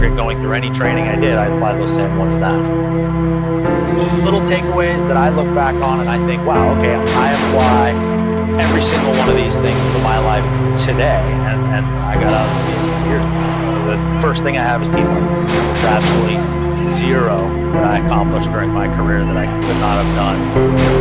target going through any training I did, I applied those same ones to that. Little takeaways that I look back on and I think, wow, okay, I apply every single one of these things to my life today, and I got out of the years. The first thing I have is teamwork. There's absolutely zero that I accomplished during my career that I could not have done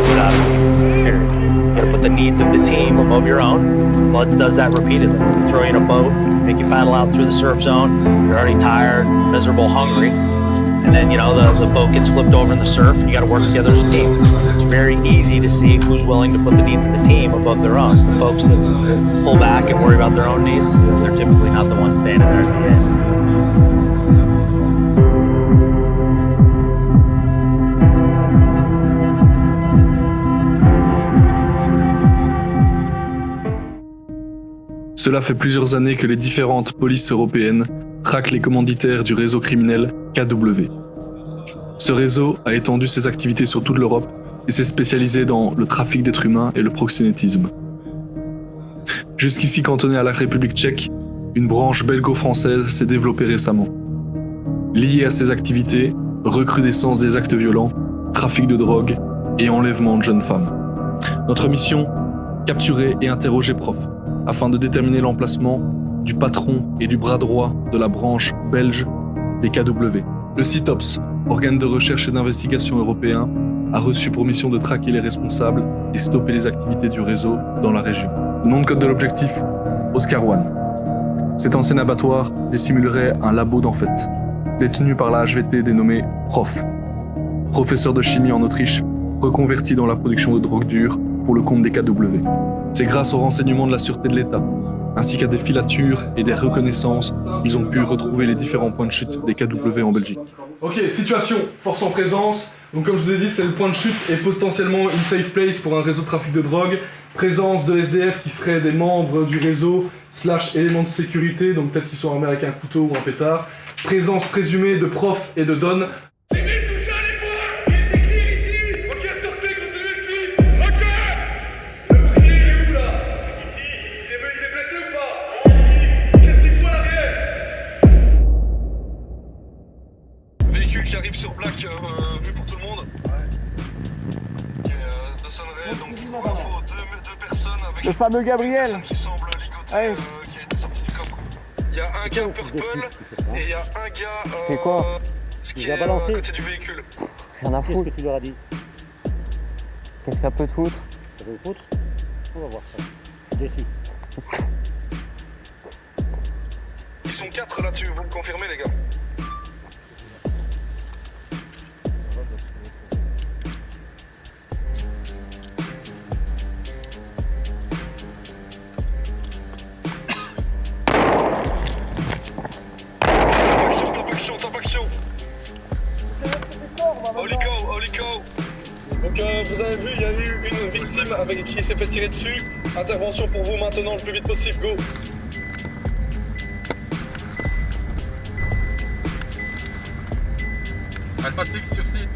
without a team, period. You gotta put the needs of the team above your own. Bloods does that repeatedly. Throw you in a boat, make you paddle out through the surf zone, you're already tired, miserable, hungry, and then, you know, the boat gets flipped over in the surf, and you gotta work together as a team. It's very easy to see who's willing to put the needs of the team above their own. The folks that pull back and worry about their own needs, they're typically not the ones standing there at the end. Cela fait plusieurs années que les différentes polices européennes traquent les commanditaires du réseau criminel KW. Ce réseau a étendu ses activités sur toute l'Europe et s'est spécialisé dans le trafic d'êtres humains et le proxénétisme. Jusqu'ici cantonné à la République tchèque, une branche belgo-française s'est développée récemment. Liée à ces activités, recrudescence des actes violents, trafic de drogue et enlèvement de jeunes femmes. Notre mission, capturer et interroger Prof, afin de déterminer l'emplacement du patron et du bras droit de la branche belge des KW. Le CITOPS, organe de recherche et d'investigation européen, a reçu pour mission de traquer les responsables et stopper les activités du réseau dans la région. Le nom de code de l'objectif, Oscar One. Cet ancien abattoir dissimulerait un labo d'enfête, détenu par la HVT dénommé Prof, professeur de chimie en Autriche, reconverti dans la production de drogue dure pour le compte des KW. C'est grâce aux renseignements de la sûreté de l'État, ainsi qu'à des filatures et des reconnaissances, ils ont pu retrouver les différents points de chute des KW en Belgique. Ok, situation, force en présence. Donc comme je vous ai dit, c'est le point de chute et potentiellement une safe place pour un réseau de trafic de drogue. Présence de SDF qui seraient des membres du réseau / éléments de sécurité, donc peut-être qu'ils sont armés avec un couteau ou un pétard. Présence présumée de Prof et de Don. Qui arrive sur Black, vu pour tout le monde. Ouais. Qui est de Sunray, donc pour info, deux personnes avec le fameux Gabriel. Une personne qui semble ligotée, Ouais. qui a été sortie du coffre. Il y a un gars purple et il y a un gars c'est quoi qui est à côté du véhicule. Rien à foutre. Qu'est-ce que tu leur as dit? Qu'est-ce que ça peut te foutre? Ça peut le foutre? On va voir ça. Déçu. Ils sont 4 là-dessus, vous me confirmez les gars? Top action. Holy cow. Donc vous avez vu, il y a eu une victime avec qui s'est fait tirer dessus. Intervention pour vous maintenant le plus vite possible, go. Alpha 6 sur site.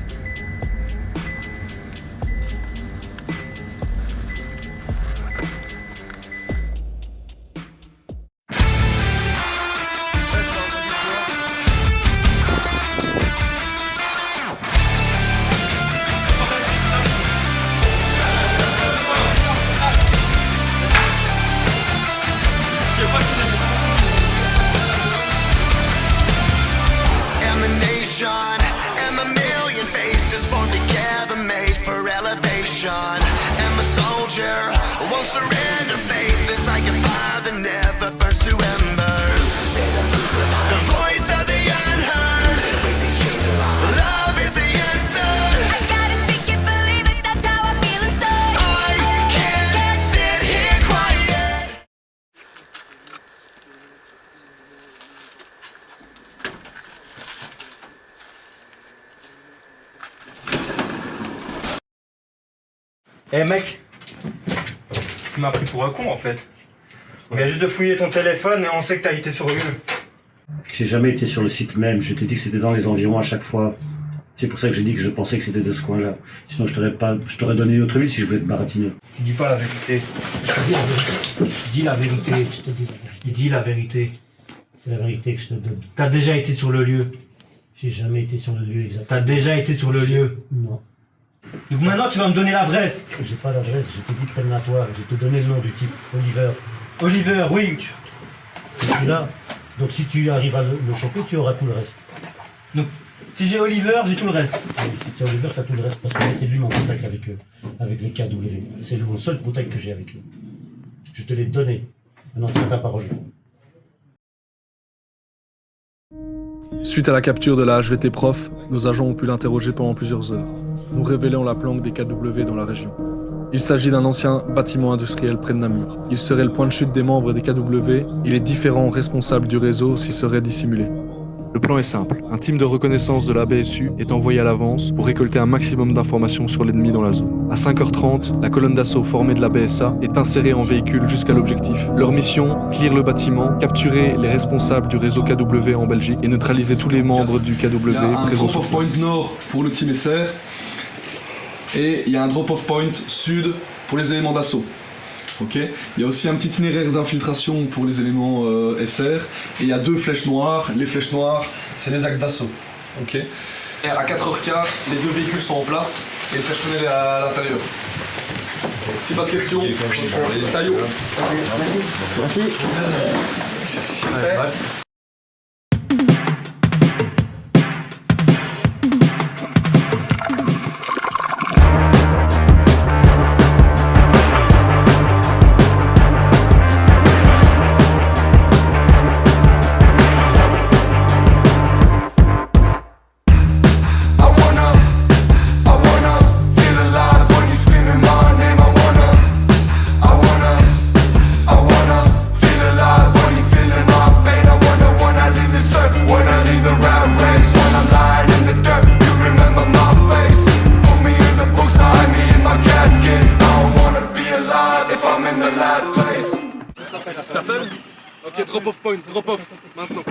And a million faces formed together, made for elevation. And my soldier won't surrender. Faith is like a fire that never burns to embers. The voice of the unheard. Love is the answer. I gotta speak it, believe it, that's how I feel inside. I can't sit here quiet. Eh mec, tu m'as pris pour un con en fait. On vient juste de fouiller ton téléphone et on sait que t'as été sur le lieu. J'ai jamais été sur le site même, je t'ai dit que c'était dans les environs à chaque fois. C'est pour ça que j'ai dit que je pensais que c'était de ce coin-là. Sinon je t'aurais donné une autre ville si je voulais te baratiner. Tu dis pas la vérité. Je te dis la vérité. Je te dis la vérité. C'est la vérité que je te donne. T'as déjà été sur le lieu. J'ai jamais été sur le lieu exact. T'as déjà été sur le lieu. Non. Donc maintenant, tu vas me donner l'adresse. J'ai pas l'adresse, je t'ai dit prenne-la toi. Je t'ai donné le nom du type, Oliver. Oliver, oui. Je suis là. Donc si tu arrives à le choper, tu auras tout le reste. Donc, si j'ai Oliver, j'ai tout le reste. Et si tu as Oliver, tu as tout le reste. Parce que c'était lui mon contact avec eux, avec les KW. C'est mon seul contact que j'ai avec eux. Je te l'ai donné. Maintenant, tiens ta parole. Suite à la capture de la HVT Prof, nos agents ont pu l'interroger pendant plusieurs heures, nous révélant la planque des KW dans la région. Il s'agit d'un ancien bâtiment industriel près de Namur. Il serait le point de chute des membres des KW et les différents responsables du réseau s'y seraient dissimulés. Le plan est simple. Un team de reconnaissance de la BSU est envoyé à l'avance pour récolter un maximum d'informations sur l'ennemi dans la zone. À 5h30, la colonne d'assaut formée de la BSA est insérée en véhicule jusqu'à l'objectif. Leur mission, clear le bâtiment, capturer les responsables du réseau KW en Belgique et neutraliser tous les membres du KW Il y a un présents sur drop-off point place. nord pour le team SR et il y a un drop-off point sud pour les éléments d'assaut. Ok. Il y a aussi un petit itinéraire d'infiltration pour les éléments SR et il y a 2 flèches noires. Les flèches noires, c'est les actes d'assaut. Ok. Et à 4h15, les 2 véhicules sont en place et le personnel est à l'intérieur. Si pas de questions, Taillot. Merci. I wanna feel alive when you screaming my name. I wanna feel alive when you feeling my pain. I wonder when I leave this earth, when I leave the rat race, when I'm lying in the dirt, you remember my face. Put me in the books, hide me in my casket. I don't wanna be alive if I'm in the last place. T'appelles? Ok, drop-off point, drop-off, maintenant.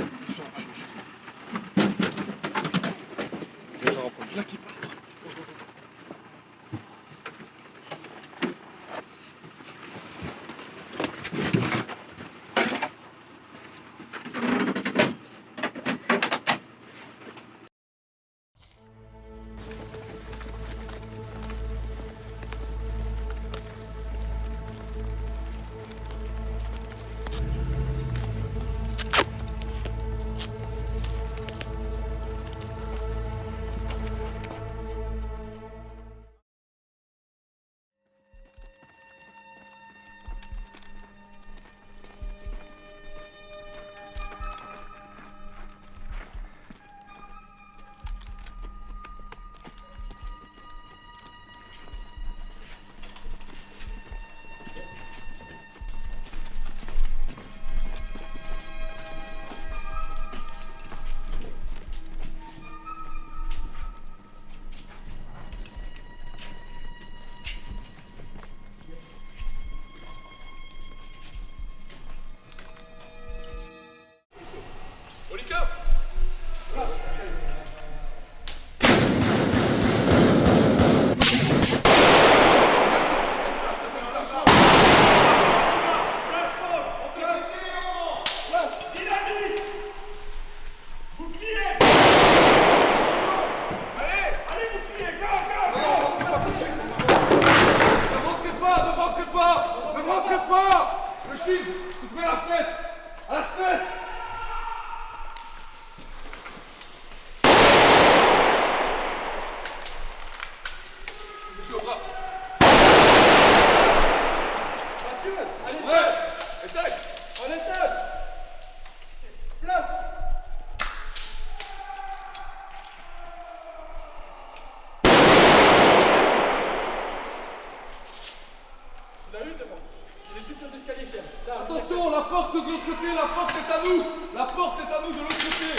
Attention, la porte de l'autre côté, la porte est à nous. La porte est à nous de l'autre côté.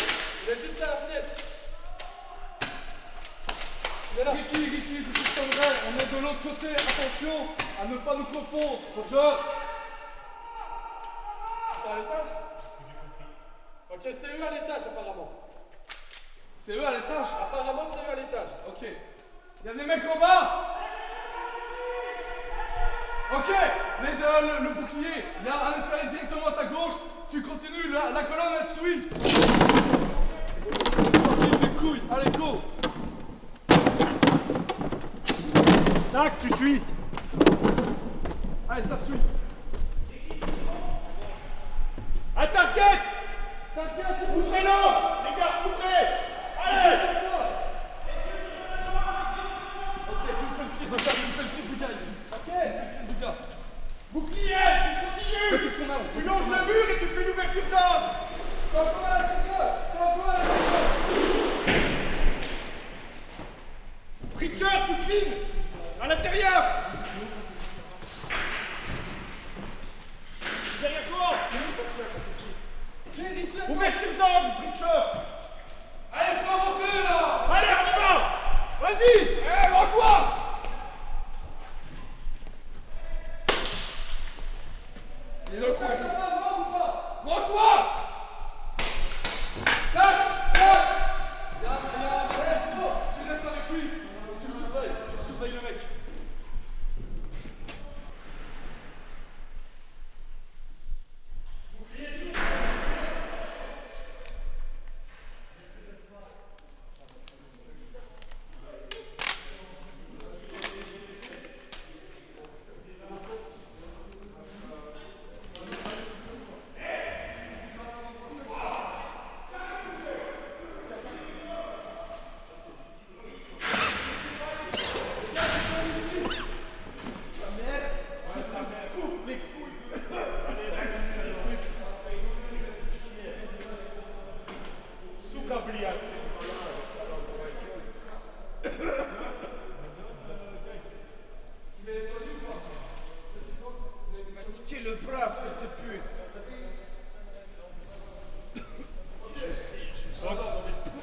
Il est juste à la fenêtre. Ricky, on est de l'autre côté. Attention à ne pas nous confondre. Roger. C'est à l'étage? Ok, c'est eux à l'étage apparemment. C'est eux à l'étage? Apparemment, c'est eux à l'étage. Ok. Il y a des mecs en bas. Ok, le bouclier, il y a un escalier directement à ta gauche, tu continues, la colonne elle suit. Les couilles, allez go. Tac, tu suis. Allez, ça suit. Ah, t'inquiète. T'inquiète, bougez-le. Les gars, ouvrez. Allez. Ok, tu me fais le tir de gars, tu me fais le tir du gars ici. Ok, tu me fais le tir du gars. Bouclier, tu continues. Tu longes le mur et tu fais l'ouverture d'armes. T'envoies la Pritchard, tu clean. À l'intérieur. Derrière toi. Ouverture d'armes, Pritchard. Allez, faut avancer là. Allez, on y va. Vas-y. Eh, rends-toi. Il est dans le coin. Ça va, droit ou pas? Rends-toi. Tac, tac. Tu restes avec lui. Tu le surveilles le mec. Le bras, fils de pute.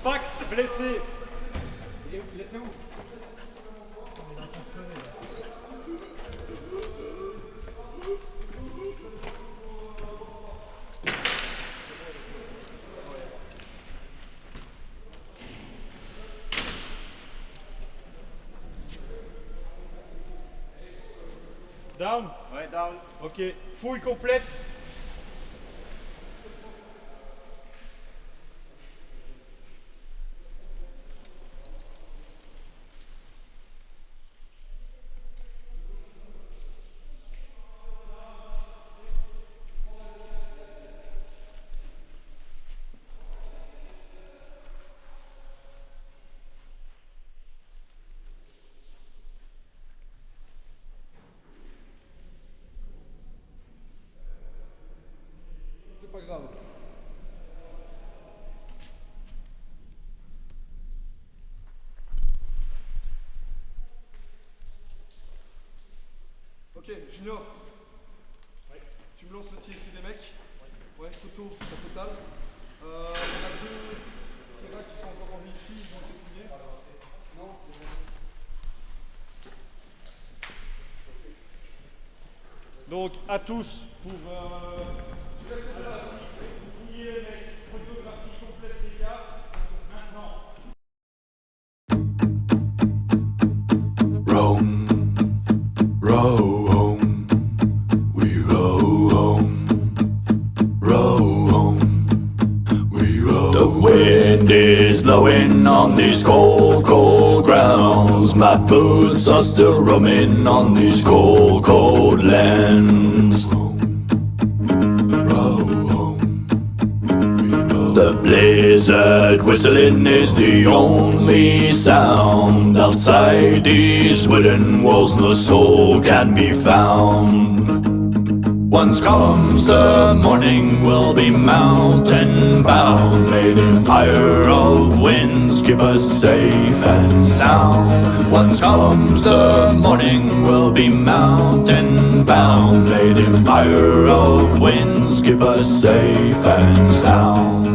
Pax, blessé. Blessé où? Down? Ouais, down. Ok, fouille complète. C'est pas grave. Ok, Junior. Ouais. Tu me lances le tir ici des mecs. Ouais, photo, la totale. Il y en a deux Serra qui sont encore en vie ici, ils ont été fouillés. Non, Donc à tous pour je laisse la vous fouillez les mecs, photographie complète des cas. Maintenant. Rome, row home, we row home, we row. The wind is blowing on these cold, cold grounds. My boots are still roaming on these cold, cold lands. The blizzard whistling is the only sound. Outside these wooden walls no soul can be found. Once comes the morning we'll be mountain bound. May the empire of winds keep us safe and sound. Once comes the morning we'll be mountain bound. May the empire of winds keep us safe and sound.